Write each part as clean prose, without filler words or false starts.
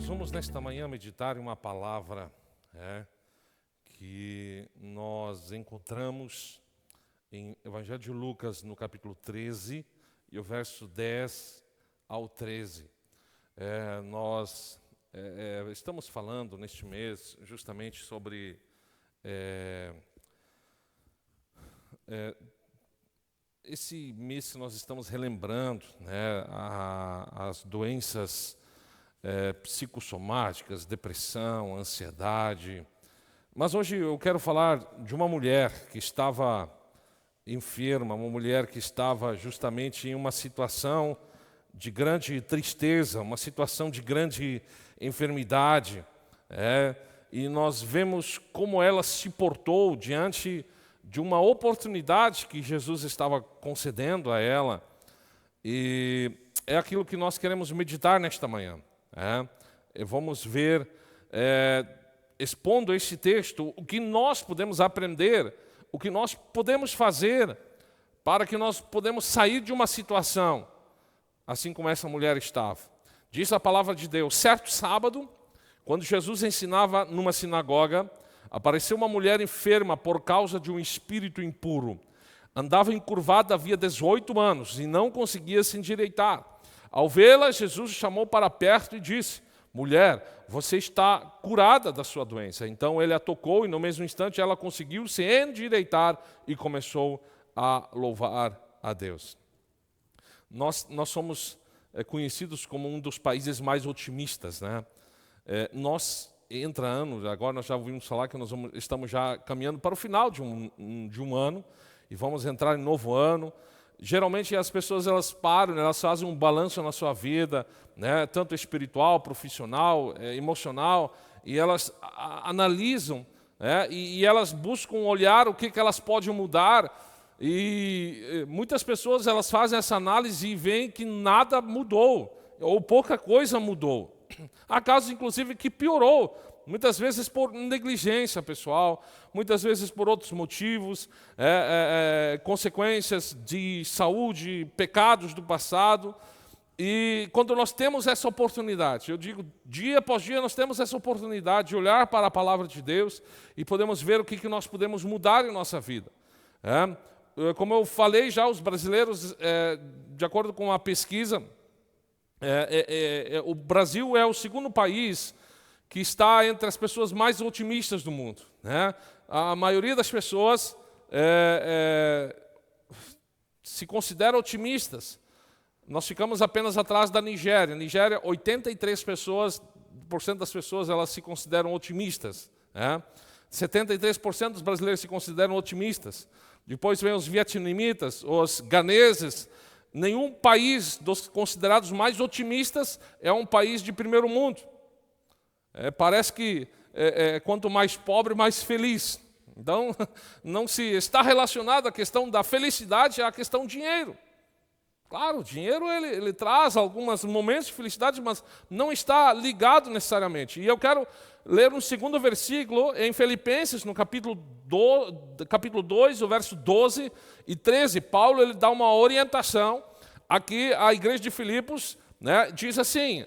Nós vamos nesta manhã meditar em uma palavra que nós encontramos em Evangelho de Lucas, no capítulo 13, e o verso 10 ao 13. Nós estamos falando neste mês justamente sobre esse mês que nós estamos relembrando as doenças psicossomáticas, depressão, ansiedade. Mas hoje eu quero falar de uma mulher que estava enferma, uma mulher que estava justamente em uma situação de grande tristeza, uma situação de grande enfermidade. E nós vemos como ela se portou diante de uma oportunidade que Jesus estava concedendo a ela. E é aquilo que nós queremos meditar nesta manhã. Vamos ver, expondo este texto, o que nós podemos aprender, o que nós podemos fazer para que nós podemos sair de uma situação, assim como essa mulher estava. Diz a palavra de Deus: certo sábado, quando Jesus ensinava numa sinagoga, apareceu uma mulher enferma por causa de um espírito impuro. Andava encurvada havia 18 anos e não conseguia se endireitar. Ao vê-la, Jesus chamou para perto e disse: mulher, você está curada da sua doença. Então ele a tocou e no mesmo instante ela conseguiu se endireitar e começou a louvar a Deus. Nós somos conhecidos como um dos países mais otimistas, né? Entra ano, agora nós já ouvimos falar que estamos já caminhando para o final de um ano e vamos entrar em novo ano. Geralmente as pessoas elas param, elas fazem um balanço na sua vida, né, tanto espiritual, profissional, emocional, e elas analisam, e elas buscam olhar o que elas podem mudar. E muitas pessoas elas fazem essa análise e veem que nada mudou, ou pouca coisa mudou. Há casos, inclusive, que piorou, muitas vezes por negligência pessoal, muitas vezes por outros motivos, consequências de saúde, pecados do passado. E quando nós temos essa oportunidade, eu digo, dia após dia nós temos essa oportunidade de olhar para a palavra de Deus e podemos ver o que nós podemos mudar em nossa vida. Como eu falei já, os brasileiros, de acordo com a pesquisa, o Brasil é o segundo país que está entre as pessoas mais otimistas do mundo. A maioria das pessoas se considera otimistas. Nós ficamos apenas atrás da Nigéria. Nigéria, 83% das pessoas elas se consideram otimistas. 73% dos brasileiros se consideram otimistas. Depois vem os vietnamitas, os ganeses. Nenhum país dos considerados mais otimistas é um país de primeiro mundo. Parece que quanto mais pobre, mais feliz. Então, não se está relacionado à questão da felicidade à questão do dinheiro. Claro, o dinheiro ele traz alguns momentos de felicidade, mas não está ligado necessariamente. E eu quero ler um segundo versículo em Filipenses, no capítulo 2, o verso 12 e 13. Paulo ele dá uma orientação aqui à igreja de Filipos, diz assim,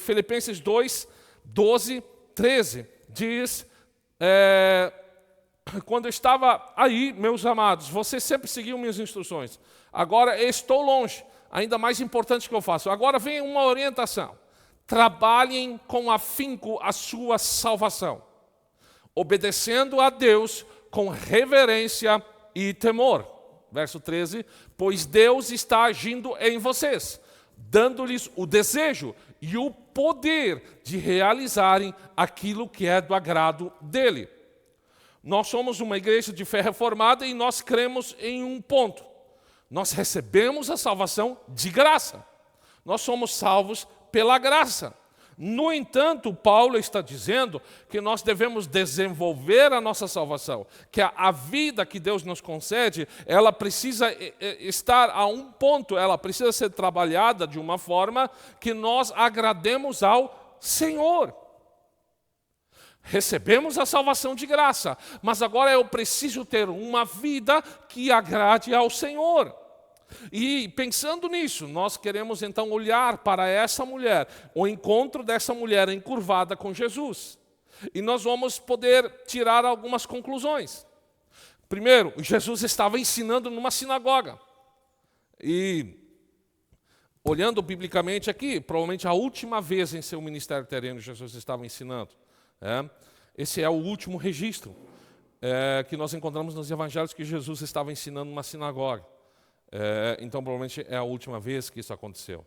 Filipenses 2, 12, 13, diz: quando eu estava aí, meus amados, vocês sempre seguiam minhas instruções. Agora estou longe, ainda mais importante que eu faço. Agora vem uma orientação. Trabalhem com afinco a sua salvação, obedecendo a Deus com reverência e temor. Verso 13, pois Deus está agindo em vocês, dando-lhes o desejo e o poder de realizarem aquilo que é do agrado dele. Nós somos uma igreja de fé reformada e nós cremos em um ponto. Nós recebemos a salvação de graça. Nós somos salvos pela graça. No entanto, Paulo está dizendo que nós devemos desenvolver a nossa salvação, que a vida que Deus nos concede, ela precisa estar a um ponto, ela precisa ser trabalhada de uma forma que nós agrademos ao Senhor. Recebemos a salvação de graça, mas agora eu preciso ter uma vida que agrade ao Senhor. E pensando nisso, nós queremos então olhar para essa mulher, o encontro dessa mulher encurvada com Jesus. E nós vamos poder tirar algumas conclusões. Primeiro, Jesus estava ensinando numa sinagoga. E, olhando biblicamente aqui, provavelmente a última vez em seu ministério terreno Jesus estava ensinando. Esse é o último registro que nós encontramos nos evangelhos que Jesus estava ensinando numa sinagoga. Então, provavelmente é a última vez que isso aconteceu.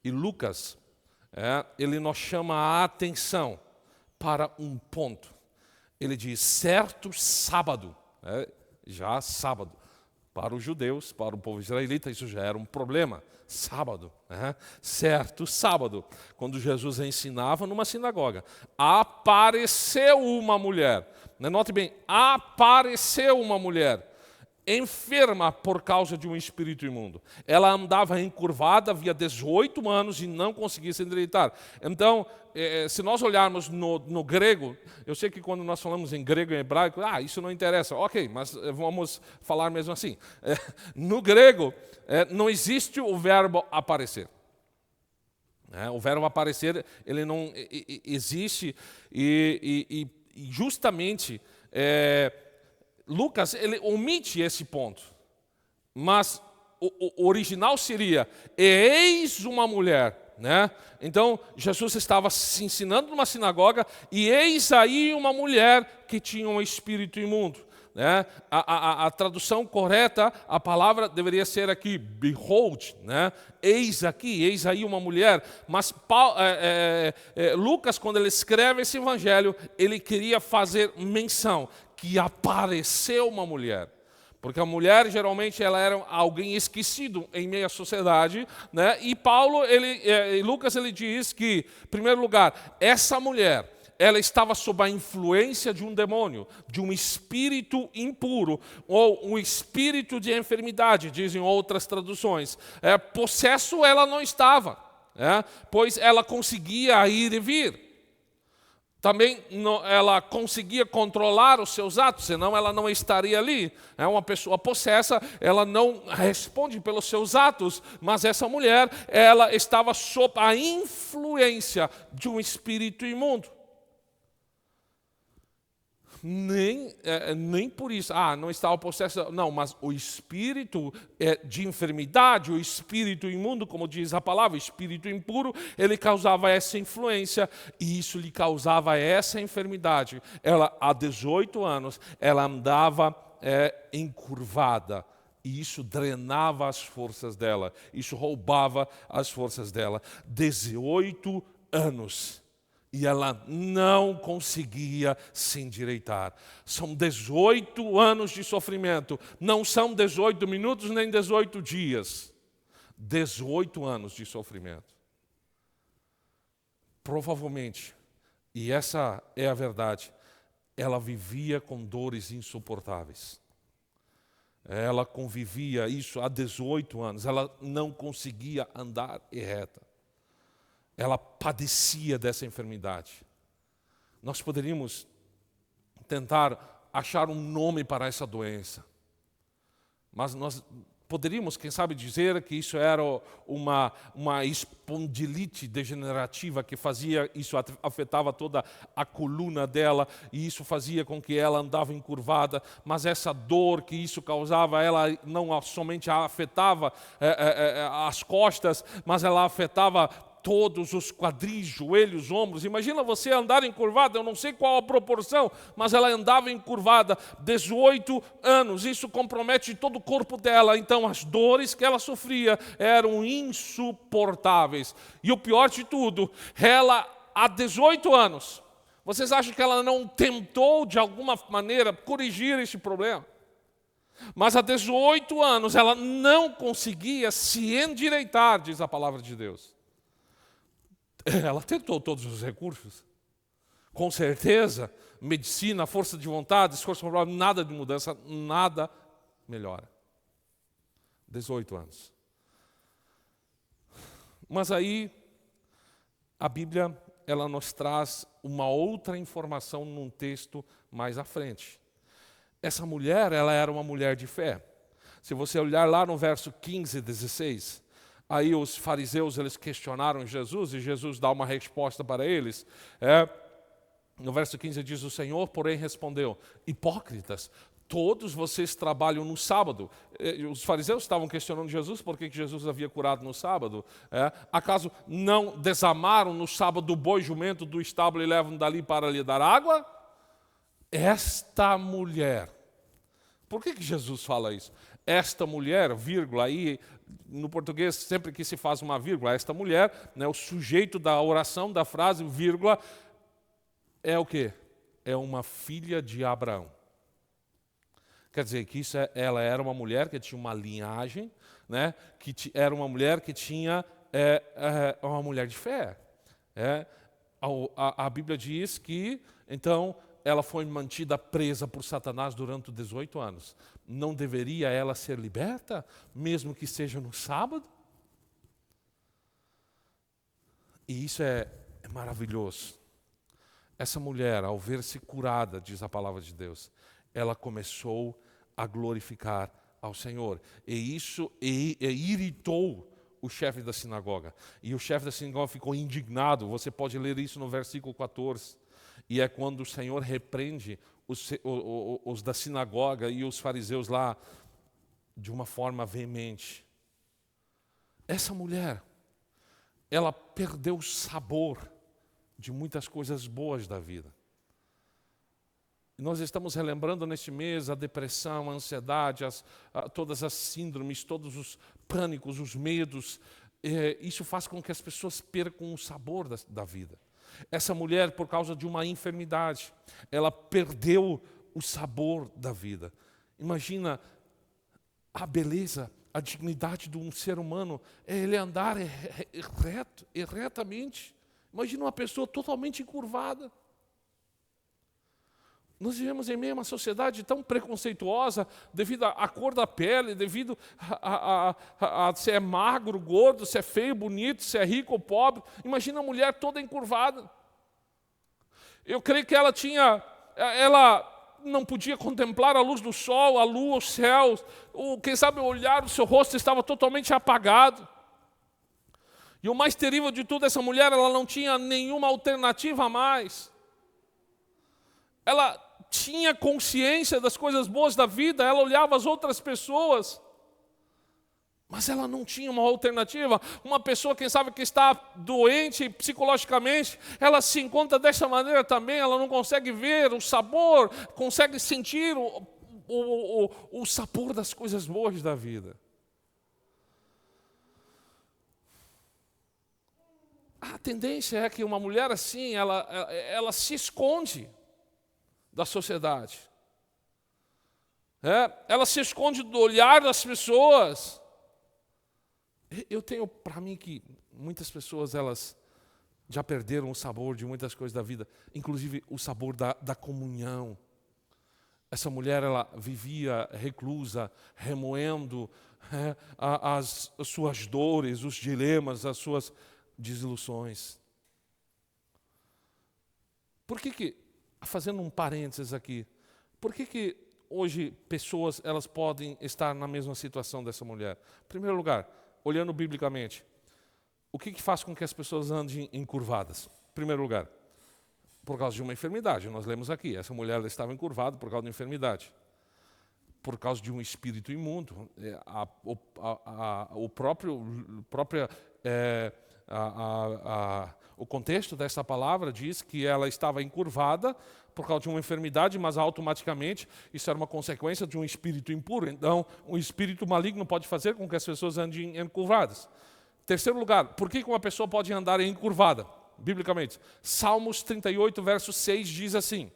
E Lucas, ele nos chama a atenção para um ponto. Ele diz, certo sábado, já sábado. Para os judeus, para o povo israelita, isso já era um problema. Sábado, certo sábado, quando Jesus ensinava numa sinagoga, apareceu uma mulher. Note bem, apareceu uma mulher enferma por causa de um espírito imundo. Ela andava encurvada, havia 18 anos e não conseguia se endireitar. Então, se nós olharmos no grego, eu sei que quando nós falamos em grego e hebraico, isso não interessa. Ok, mas vamos falar mesmo assim. No grego, não existe o verbo aparecer. O verbo aparecer, ele não existe e justamente Lucas, ele omite esse ponto, mas o original seria, eis uma mulher, Então, Jesus estava se ensinando numa sinagoga, e eis aí uma mulher que tinha um espírito imundo. A tradução correta, a palavra deveria ser aqui, behold, eis aqui, eis aí uma mulher. Mas Lucas, quando ele escreve esse evangelho, ele queria fazer menção que apareceu uma mulher. Porque a mulher, geralmente, ela era alguém esquecido em meio à sociedade. E Lucas, ele diz que, em primeiro lugar, essa mulher, ela estava sob a influência de um demônio, de um espírito impuro, ou um espírito de enfermidade, dizem outras traduções. Possesso ela não estava, pois ela conseguia ir e vir. Também ela conseguia controlar os seus atos, senão ela não estaria ali. Uma pessoa possessa, ela não responde pelos seus atos, mas essa mulher, ela estava sob a influência de um espírito imundo. Nem por isso, não estava possesso, não, mas o espírito de enfermidade, o espírito imundo, como diz a palavra, o espírito impuro, ele causava essa influência, e isso lhe causava essa enfermidade. Ela, há 18 anos, ela andava encurvada, e isso drenava as forças dela, isso roubava as forças dela. 18 anos. E ela não conseguia se endireitar. São 18 anos de sofrimento. Não são 18 minutos nem 18 dias. 18 anos de sofrimento. Provavelmente, e essa é a verdade, ela vivia com dores insuportáveis. Ela convivia isso há 18 anos. Ela não conseguia andar reta. Ela padecia dessa enfermidade. Nós poderíamos tentar achar um nome para essa doença. Mas nós poderíamos, quem sabe, dizer que isso era uma espondilite degenerativa que fazia, isso afetava toda a coluna dela, e isso fazia com que ela andava encurvada, mas essa dor que isso causava, ela não somente afetava as costas, mas ela afetava todos os quadris, joelhos, ombros. Imagina você andar encurvada, eu não sei qual a proporção, mas ela andava encurvada 18 anos. Isso compromete todo o corpo dela. Então as dores que ela sofria eram insuportáveis. E o pior de tudo, ela há 18 anos, vocês acham que ela não tentou de alguma maneira corrigir esse problema? Mas há 18 anos ela não conseguia se endireitar, diz a palavra de Deus. Ela tentou todos os recursos. Com certeza, medicina, força de vontade, esforço moral, nada de mudança, nada melhora. 18 anos. Mas aí, a Bíblia, ela nos traz uma outra informação num texto mais à frente. Essa mulher, ela era uma mulher de fé. Se você olhar lá no verso 15 e 16, aí os fariseus eles questionaram Jesus e Jesus dá uma resposta para eles. No verso 15 diz: o Senhor, porém, respondeu: hipócritas, todos vocês trabalham no sábado. Os fariseus estavam questionando Jesus por que Jesus havia curado no sábado. Acaso não desamaram no sábado o boi jumento do estábulo e levam dali para lhe dar água? Esta mulher. Por que Jesus fala isso? Esta mulher, vírgula, aí no português sempre que se faz uma vírgula, esta mulher, né, o sujeito da oração, da frase, vírgula, é o quê? É uma filha de Abraão. Quer dizer que ela era uma mulher que tinha uma linhagem, né, era uma mulher que tinha uma mulher de fé. A Bíblia diz que, então, ela foi mantida presa por Satanás durante 18 anos. Não deveria ela ser liberta, mesmo que seja no sábado? E isso é maravilhoso. Essa mulher, ao ver-se curada, diz a palavra de Deus, ela começou a glorificar ao Senhor. E isso irritou o chefe da sinagoga. E o chefe da sinagoga ficou indignado. Você pode ler isso no versículo 14. E é quando o Senhor repreende os da sinagoga e os fariseus lá de uma forma veemente. Essa mulher, ela perdeu o sabor de muitas coisas boas da vida. Nós estamos relembrando neste mês a depressão, a ansiedade, todas as síndromes, todos os pânicos, os medos. Isso faz com que as pessoas percam o sabor da vida. Essa mulher, por causa de uma enfermidade, ela perdeu o sabor da vida. Imagina a beleza, a dignidade de um ser humano, é ele andar retamente. Imagina uma pessoa totalmente encurvada. Nós vivemos em meio a uma sociedade tão preconceituosa devido à cor da pele, devido a se é magro, gordo, se é feio, bonito, se é rico ou pobre. Imagina a mulher toda encurvada. Eu creio que ela não podia contemplar a luz do sol, a lua, os céus. Quem sabe o olhar do seu rosto estava totalmente apagado. E o mais terrível de tudo, essa mulher, ela não tinha nenhuma alternativa a mais. Ela tinha consciência das coisas boas da vida, ela olhava as outras pessoas, mas ela não tinha uma alternativa. Uma pessoa, quem sabe, que está doente psicologicamente, ela se encontra dessa maneira também, ela não consegue ver o sabor, consegue sentir o sabor das coisas boas da vida. A tendência é que uma mulher assim, ela se esconde da sociedade. Ela se esconde do olhar das pessoas. Eu tenho para mim que muitas pessoas elas já perderam o sabor de muitas coisas da vida, inclusive o sabor da comunhão. Essa mulher, ela vivia reclusa, remoendo as suas dores, os dilemas, as suas desilusões. Por que, fazendo um parênteses aqui, por que hoje pessoas elas podem estar na mesma situação dessa mulher? Em primeiro lugar, olhando biblicamente, o que faz com que as pessoas andem encurvadas? Em primeiro lugar, por causa de uma enfermidade. Nós lemos aqui, essa mulher ela estava encurvada por causa de uma enfermidade. Por causa de um espírito imundo. O contexto dessa palavra diz que ela estava encurvada por causa de uma enfermidade, mas automaticamente isso era uma consequência de um espírito impuro. Então, um espírito maligno pode fazer com que as pessoas andem encurvadas. Terceiro lugar, por que uma pessoa pode andar encurvada? Biblicamente, Salmos 38, verso 6 diz assim: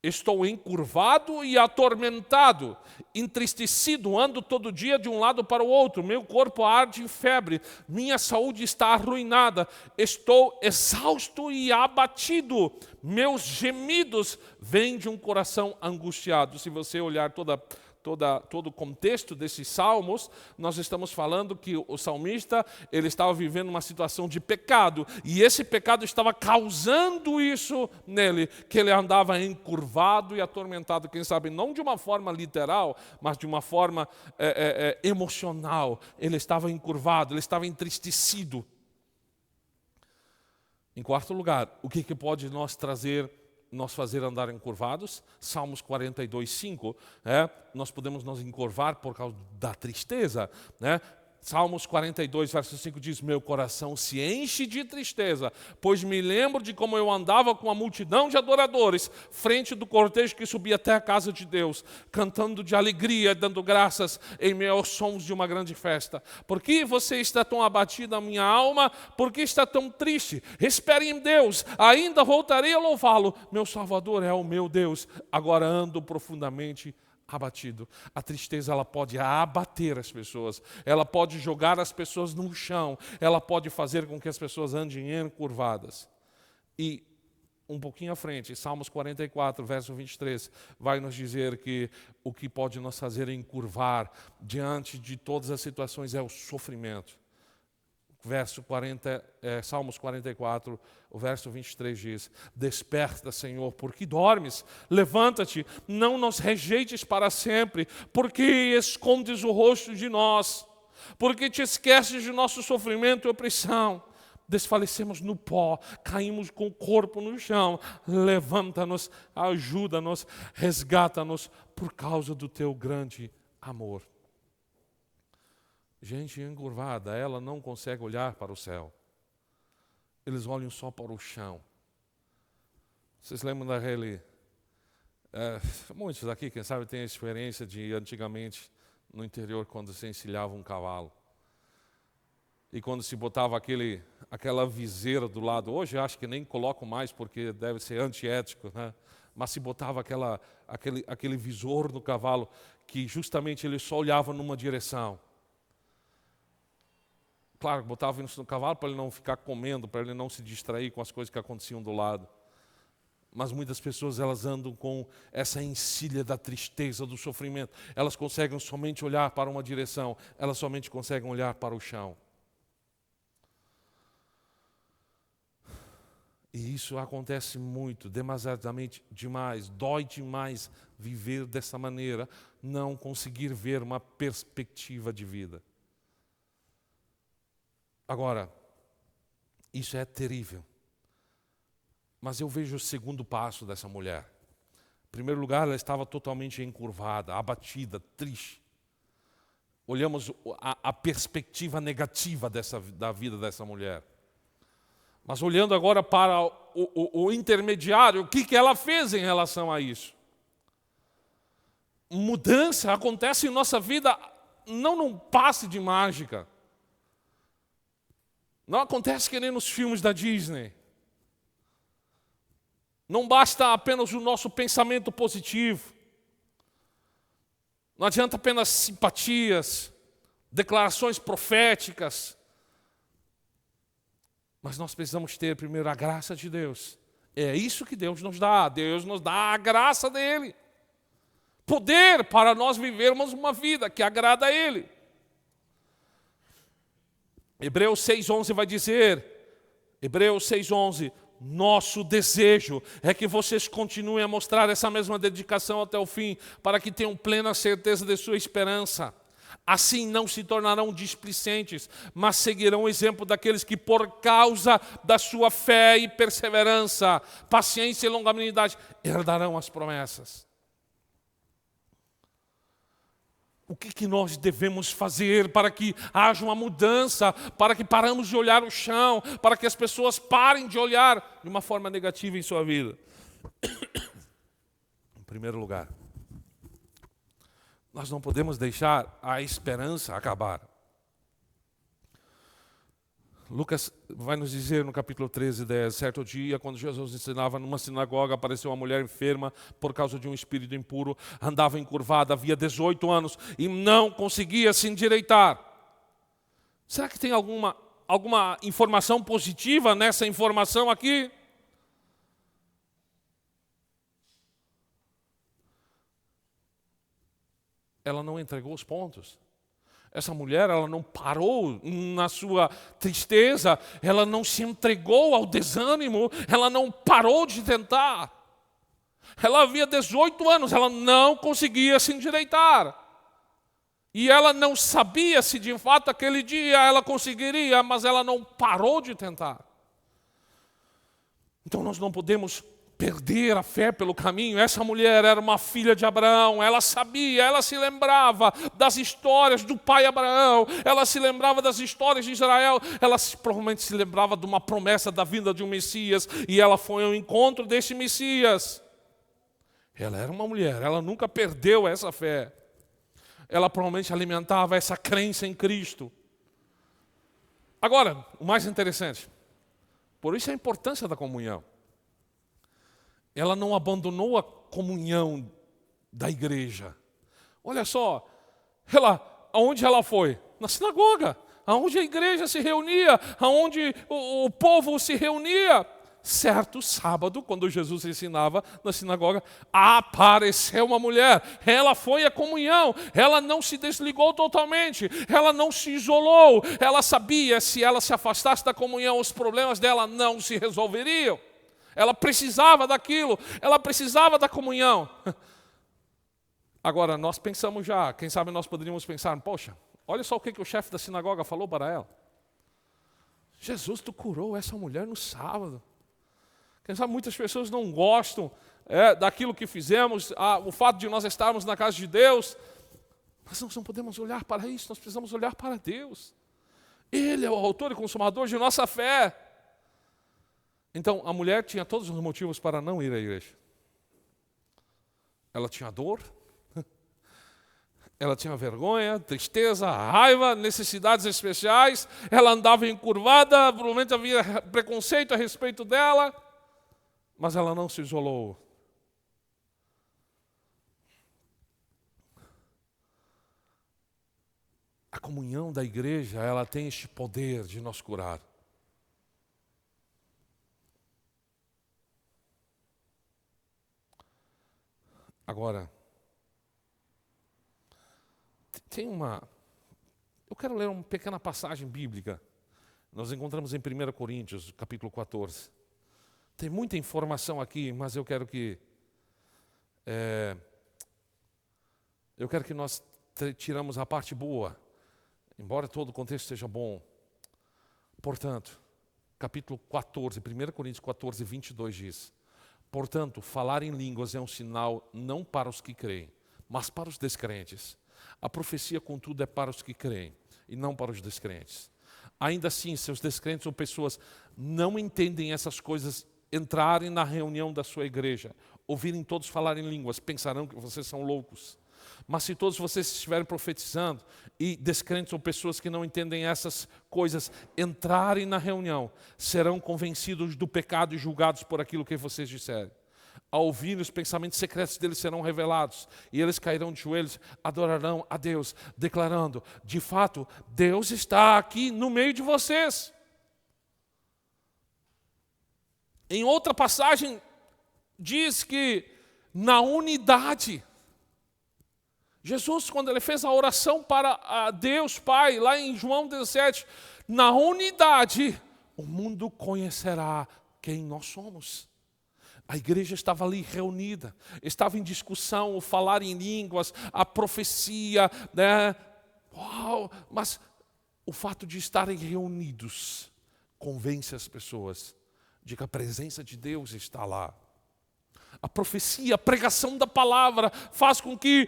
estou encurvado e atormentado, entristecido, ando todo dia de um lado para o outro, meu corpo arde em febre, minha saúde está arruinada, estou exausto e abatido, meus gemidos vêm de um coração angustiado. Se você olhar todo o contexto desses salmos, nós estamos falando que o salmista ele estava vivendo uma situação de pecado, e esse pecado estava causando isso nele, que ele andava encurvado e atormentado, quem sabe não de uma forma literal, mas de uma forma emocional. Ele estava encurvado, ele estava entristecido. Em quarto lugar, o que pode nos fazer andar encurvados? Salmos 42, 5. Nós podemos nos encurvar por causa da tristeza. Salmos 42, verso 5 diz: meu coração se enche de tristeza, pois me lembro de como eu andava com a multidão de adoradores, frente do cortejo que subia até a casa de Deus, cantando de alegria, dando graças em meio aos sons de uma grande festa. Por que você está tão abatido, a minha alma? Por que está tão triste? Espere em Deus, ainda voltarei a louvá-lo. Meu Salvador é o meu Deus. Agora ando profundamente abatido. A tristeza, ela pode abater as pessoas, ela pode jogar as pessoas no chão, ela pode fazer com que as pessoas andem encurvadas. E um pouquinho à frente, Salmos 44, verso 23, vai nos dizer que o que pode nos fazer encurvar diante de todas as situações é o sofrimento. Salmos 44, o verso 23 diz: desperta, Senhor, porque dormes, levanta-te, não nos rejeites para sempre, porque escondes o rosto de nós, porque te esqueces de nosso sofrimento e opressão. Desfalecemos no pó, caímos com o corpo no chão. Levanta-nos, ajuda-nos, resgata-nos por causa do teu grande amor. Gente encurvada, ela não consegue olhar para o céu. Eles olham só para o chão. Vocês lembram daquele... muitos aqui, quem sabe, têm a experiência de antigamente, no interior, quando se encilhava um cavalo. E quando se botava aquela viseira do lado, hoje acho que nem coloco mais porque deve ser antiético, né? Mas se botava aquele visor no cavalo que justamente ele só olhava numa direção. Claro, botava isso no cavalo para ele não ficar comendo, para ele não se distrair com as coisas que aconteciam do lado. Mas muitas pessoas, elas andam com essa encilha da tristeza, do sofrimento. Elas conseguem somente olhar para uma direção, elas somente conseguem olhar para o chão. E isso acontece muito, demasiadamente demais, dói demais viver dessa maneira, não conseguir ver uma perspectiva de vida. Agora, isso é terrível. Mas eu vejo o segundo passo dessa mulher. Em primeiro lugar, ela estava totalmente encurvada, abatida, triste. Olhamos a perspectiva negativa da vida dessa mulher. Mas olhando agora para o intermediário, o que ela fez em relação a isso? Mudança acontece em nossa vida não num passe de mágica. Não acontece que nem nos filmes da Disney. Não basta apenas o nosso pensamento positivo. Não adianta apenas simpatias, declarações proféticas. Mas nós precisamos ter primeiro a graça de Deus. É isso que Deus nos dá. Deus nos dá a graça dele. Poder para nós vivermos uma vida que agrada a Ele. Hebreus 6,11 vai dizer, Hebreus 6,11, nosso desejo é que vocês continuem a mostrar essa mesma dedicação até o fim, para que tenham plena certeza de sua esperança. Assim não se tornarão displicentes, mas seguirão o exemplo daqueles que, por causa da sua fé e perseverança, paciência e longanimidade, herdarão as promessas. O que nós devemos fazer para que haja uma mudança, para que paramos de olhar o chão, para que as pessoas parem de olhar de uma forma negativa em sua vida? Em primeiro lugar, nós não podemos deixar a esperança acabar. Lucas vai nos dizer no capítulo 13, 10, certo dia, quando Jesus ensinava numa sinagoga, apareceu uma mulher enferma por causa de um espírito impuro, andava encurvada, havia 18 anos e não conseguia se endireitar. Será que tem alguma informação positiva nessa informação aqui? ela não entregou os pontos. Essa mulher, ela não parou na sua tristeza, ela não se entregou ao desânimo, ela não parou de tentar. Ela havia 18 anos, ela não conseguia se endireitar. E ela não sabia se de fato aquele dia ela conseguiria, mas ela não parou de tentar. Então nós não podemos perder a fé pelo caminho. Essa mulher era uma filha de Abraão, ela sabia, ela se lembrava das histórias do pai Abraão, ela se lembrava das histórias de Israel, ela provavelmente se lembrava de uma promessa da vinda de um Messias, e ela foi ao encontro desse Messias. Ela era uma mulher, ela nunca perdeu essa fé. Ela provavelmente alimentava essa crença em Cristo. Agora, o mais interessante, por isso a importância da comunhão. Ela não abandonou a comunhão da igreja. Olha só, aonde ela foi? Na sinagoga, aonde a igreja se reunia, aonde o povo se reunia. Certo sábado, quando Jesus ensinava na sinagoga, apareceu uma mulher. Ela foi à comunhão, ela não se desligou totalmente, ela não se isolou. Ela sabia, se ela se afastasse da comunhão, os problemas dela não se resolveriam. Ela precisava daquilo, ela precisava da comunhão. Agora, nós pensamos já, quem sabe nós poderíamos pensar, poxa, olha só o que o chefe da sinagoga falou para ela. Jesus, tu curou essa mulher no sábado. Quem sabe muitas pessoas não gostam daquilo que fizemos, o fato de nós estarmos na casa de Deus. Mas nós não podemos olhar para isso, nós precisamos olhar para Deus. Ele é o autor e consumador de nossa fé. Então, a mulher tinha todos os motivos para não ir à igreja. Ela tinha dor, ela tinha vergonha, tristeza, raiva, necessidades especiais, ela andava encurvada, provavelmente havia preconceito a respeito dela, mas ela não se isolou. A comunhão da igreja, ela tem este poder de nos curar. Agora, eu quero ler uma pequena passagem bíblica. Nós encontramos em 1 Coríntios, capítulo 14. Tem muita informação aqui, mas eu quero que nós tiramos a parte boa, embora todo o contexto seja bom. Portanto, capítulo 14, 1 Coríntios 14, 22 diz: portanto, falar em línguas é um sinal não para os que creem, mas para os descrentes. A profecia, contudo, é para os que creem e não para os descrentes. Ainda assim, se os descrentes ou pessoas não entendem essas coisas, entrarem na reunião da sua igreja, ouvirem todos falar em línguas, pensarão que vocês são loucos. Mas se todos vocês estiverem profetizando e descrentes ou pessoas que não entendem essas coisas entrarem na reunião, serão convencidos do pecado e julgados por aquilo que vocês disserem. Ao ouvir, os pensamentos secretos deles serão revelados e eles cairão de joelhos, adorarão a Deus, declarando: de fato, Deus está aqui no meio de vocês. Em outra passagem, diz que na unidade, Jesus, quando ele fez a oração para Deus Pai, lá em João 17, na unidade, o mundo conhecerá quem nós somos. A igreja estava ali reunida, estava em discussão, o falar em línguas, a profecia, né? Uau, mas o fato de estarem reunidos convence as pessoas de que a presença de Deus está lá. A profecia, a pregação da palavra faz com que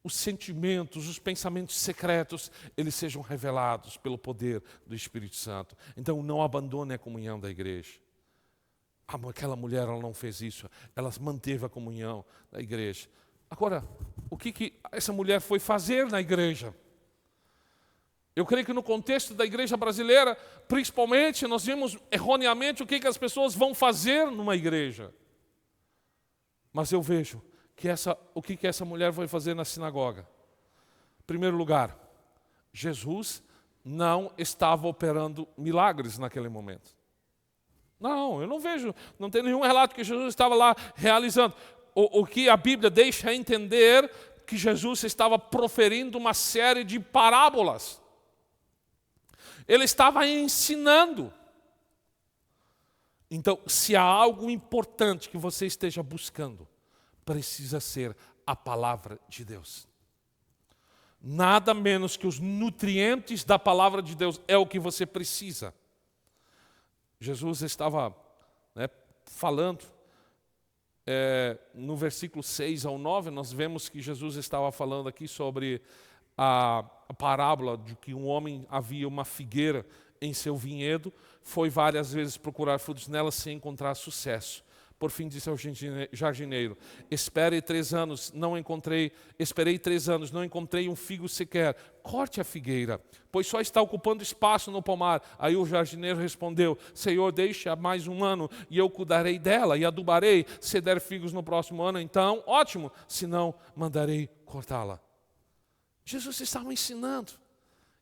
os sentimentos, os pensamentos secretos, eles sejam revelados pelo poder do Espírito Santo. Então não abandone a comunhão da igreja. Aquela mulher, ela não fez isso, ela manteve a comunhão da igreja. Agora, o que essa mulher foi fazer na igreja? Eu creio que no contexto da igreja brasileira, principalmente, nós vimos erroneamente o que as pessoas vão fazer numa igreja. Mas eu vejo que o que essa mulher foi fazer na sinagoga. Em primeiro lugar, Jesus não estava operando milagres naquele momento. Não, eu não vejo, não tem nenhum relato que Jesus estava lá realizando. O que a Bíblia deixa entender que Jesus estava proferindo uma série de parábolas. Ele estava ensinando. Então, se há algo importante que você esteja buscando, precisa ser a palavra de Deus. Nada menos que os nutrientes da palavra de Deus é o que você precisa. Jesus estava falando, no versículo 6 ao 9, nós vemos que Jesus estava falando aqui sobre a parábola de que um homem havia uma figueira em seu vinhedo, foi várias vezes procurar frutos nela sem encontrar sucesso. Por fim disse ao jardineiro: esperei 3 anos, não encontrei um figo sequer. Corte a figueira, pois só está ocupando espaço no pomar. Aí o jardineiro respondeu: Senhor, deixa mais 1 ano e eu cuidarei dela e adubarei. Se der figos no próximo ano, então ótimo, senão mandarei cortá-la. Jesus estava ensinando.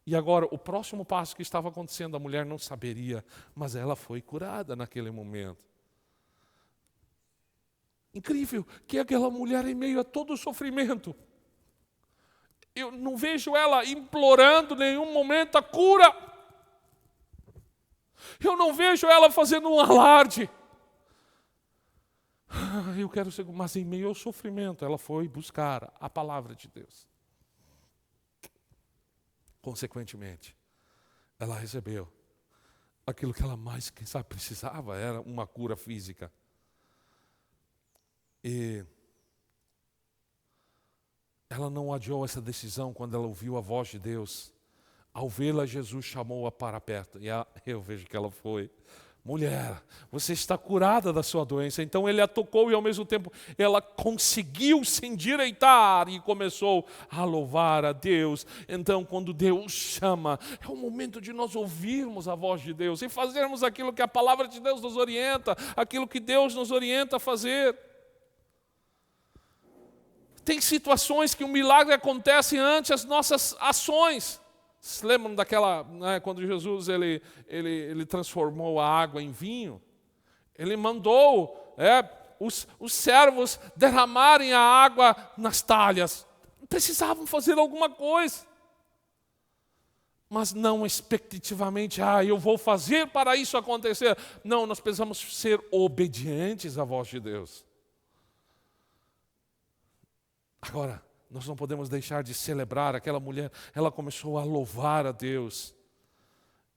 E agora o próximo passo que estava acontecendo, a mulher não saberia, mas ela foi curada naquele momento. Incrível que aquela mulher, em meio a todo o sofrimento, eu não vejo ela implorando em nenhum momento a cura. Eu não vejo ela fazendo um alarde. Eu quero ser, mas em meio ao sofrimento, ela foi buscar a palavra de Deus. Consequentemente, ela recebeu aquilo que ela mais, quem sabe, precisava, era uma cura física. E ela não adiou essa decisão quando ela ouviu a voz de Deus. Ao vê-la, Jesus chamou-a para perto. E eu vejo que ela foi: mulher, você está curada da sua doença. Então ele a tocou e ao mesmo tempo ela conseguiu se endireitar e começou a louvar a Deus. Então quando Deus chama, é o momento de nós ouvirmos a voz de Deus e fazermos aquilo que a palavra de Deus nos orienta, aquilo que Deus nos orienta a fazer. Tem situações que o milagre acontece antes das nossas ações. Vocês lembram daquela, quando Jesus ele transformou a água em vinho? Ele mandou os servos derramarem a água nas talhas. Precisavam fazer alguma coisa. Mas não expectativamente, eu vou fazer para isso acontecer. Não, nós precisamos ser obedientes à voz de Deus. Agora, nós não podemos deixar de celebrar aquela mulher. Ela começou a louvar a Deus.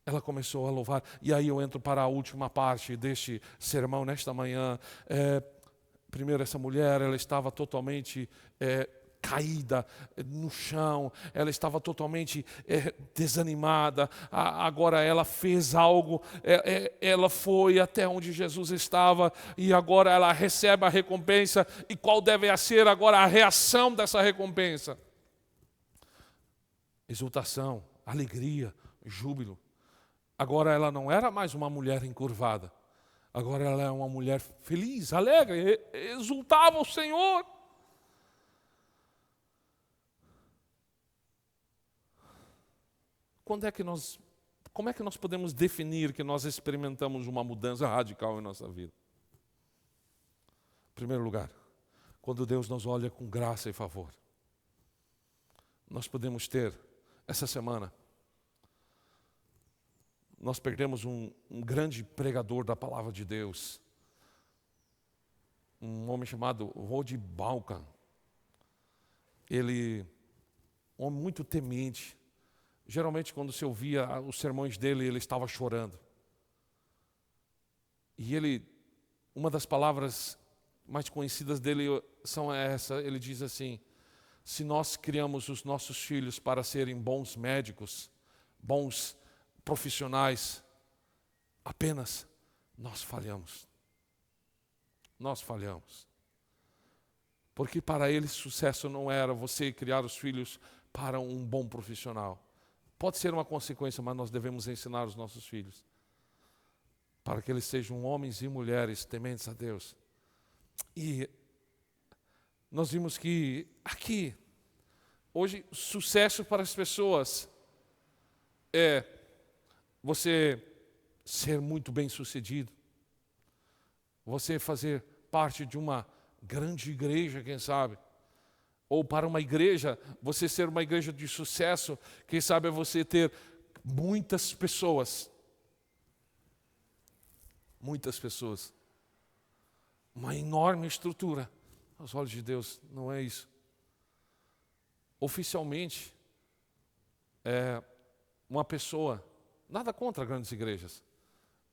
Ela começou a louvar. E aí eu entro para a última parte deste sermão nesta manhã. Primeiro, essa mulher, ela estava totalmente caída no chão. Ela estava totalmente desanimada. Agora ela fez algo. Ela foi até onde Jesus estava. E agora ela recebe a recompensa. E qual deve ser agora a reação dessa recompensa? Exultação, alegria, júbilo. Agora ela não era mais uma mulher encurvada. Agora ela é uma mulher feliz, alegre, exultava o Senhor. Como é que nós podemos definir que nós experimentamos uma mudança radical em nossa vida? Em primeiro lugar, quando Deus nos olha com graça e favor. Nós podemos ter, essa semana, nós perdemos um grande pregador da palavra de Deus, um homem chamado Rod Balkan. Ele, um homem muito temente. Geralmente, quando se ouvia os sermões dele, ele estava chorando. E uma das palavras mais conhecidas dele são essa. Ele diz assim: se nós criamos os nossos filhos para serem bons médicos, bons profissionais, apenas nós falhamos. Nós falhamos. Porque para ele sucesso não era você criar os filhos para um bom profissional. Pode ser uma consequência, mas nós devemos ensinar os nossos filhos para que eles sejam homens e mulheres tementes a Deus. E nós vimos que aqui, hoje, sucesso para as pessoas é você ser muito bem-sucedido, você fazer parte de uma grande igreja, quem sabe, Ou para uma igreja, você ser uma igreja de sucesso, quem sabe é você ter muitas pessoas. Muitas pessoas. Uma enorme estrutura. Aos olhos de Deus, não é isso. Oficialmente, uma pessoa, nada contra grandes igrejas,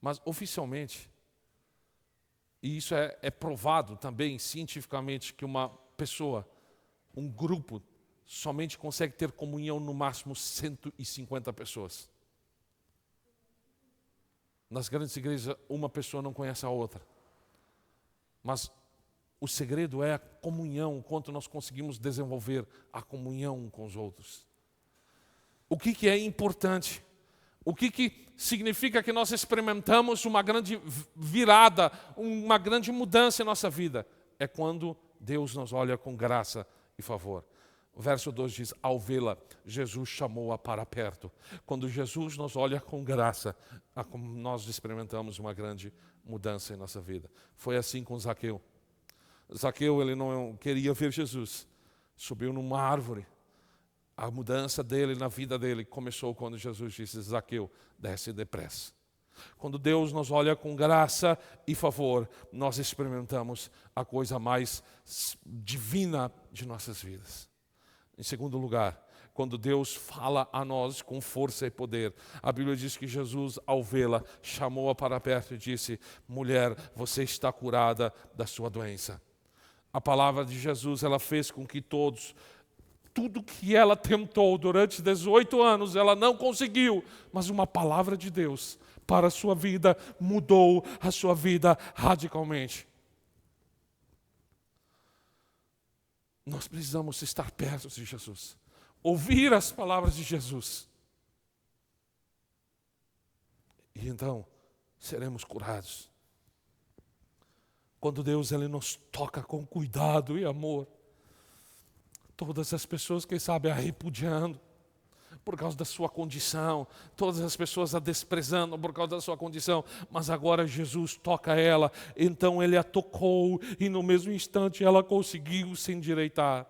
mas oficialmente, e isso é provado também cientificamente, que uma pessoa, um grupo, somente consegue ter comunhão no máximo 150 pessoas. Nas grandes igrejas, uma pessoa não conhece a outra. Mas o segredo é a comunhão, o quanto nós conseguimos desenvolver a comunhão com os outros. O que é importante? O que significa que nós experimentamos uma grande virada, uma grande mudança em nossa vida? É quando Deus nos olha com graça e favor. O verso 2 diz, ao vê-la, Jesus chamou-a para perto. Quando Jesus nos olha com graça, nós experimentamos uma grande mudança em nossa vida. Foi assim com Zaqueu. Zaqueu, ele não queria ver Jesus. Subiu numa árvore. A mudança dele na vida dele começou quando Jesus disse, Zaqueu, desce depressa. Quando Deus nos olha com graça e favor, nós experimentamos a coisa mais divina de nossas vidas. Em segundo lugar, quando Deus fala a nós com força e poder, a Bíblia diz que Jesus, ao vê-la, chamou-a para perto e disse, mulher, você está curada da sua doença. A palavra de Jesus, ela fez com que tudo que ela tentou durante 18 anos, ela não conseguiu, mas uma palavra de Deus para a sua vida mudou a sua vida radicalmente. Nós precisamos estar perto de Jesus, ouvir as palavras de Jesus. E então seremos curados. Quando Deus ele nos toca com cuidado e amor, todas as pessoas, quem sabe, a repudiando por causa da sua condição, todas as pessoas a desprezando por causa da sua condição, mas agora Jesus toca ela, então ele a tocou e no mesmo instante ela conseguiu se endireitar,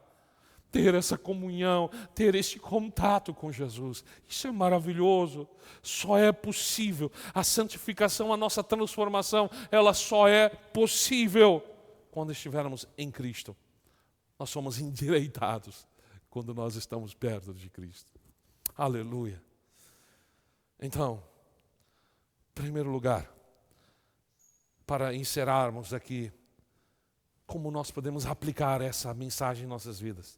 ter essa comunhão, ter esse contato com Jesus. Isso é maravilhoso, só é possível, a santificação, a nossa transformação, ela só é possível quando estivermos em Cristo. Nós somos endireitados quando nós estamos perto de Cristo. Aleluia. Então, em primeiro lugar, para encerrarmos aqui, como nós podemos aplicar essa mensagem em nossas vidas?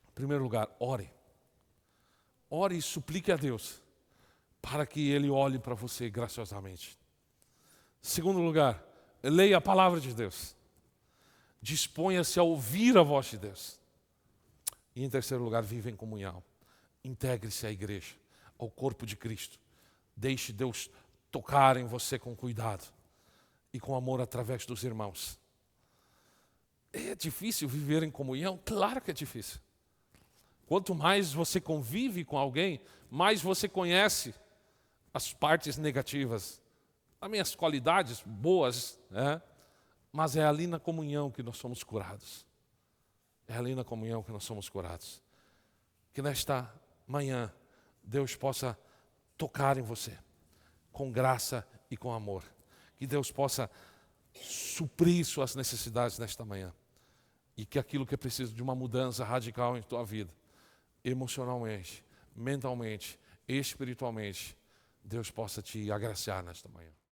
Em primeiro lugar, ore. Ore e suplique a Deus para que Ele olhe para você graciosamente. Em segundo lugar, leia a palavra de Deus. Disponha-se a ouvir a voz de Deus. E em terceiro lugar, viva em comunhão. Integre-se à igreja, ao corpo de Cristo. Deixe Deus tocar em você com cuidado e com amor através dos irmãos. É difícil viver em comunhão? Claro que é difícil. Quanto mais você convive com alguém, mais você conhece as partes negativas, as minhas qualidades boas, né? Mas é ali na comunhão que nós somos curados. É ali na comunhão que nós somos curados. Que nesta manhã Deus possa tocar em você com graça e com amor. Que Deus possa suprir suas necessidades nesta manhã. E que aquilo que é preciso de uma mudança radical em tua vida, emocionalmente, mentalmente, espiritualmente, Deus possa te agraciar nesta manhã.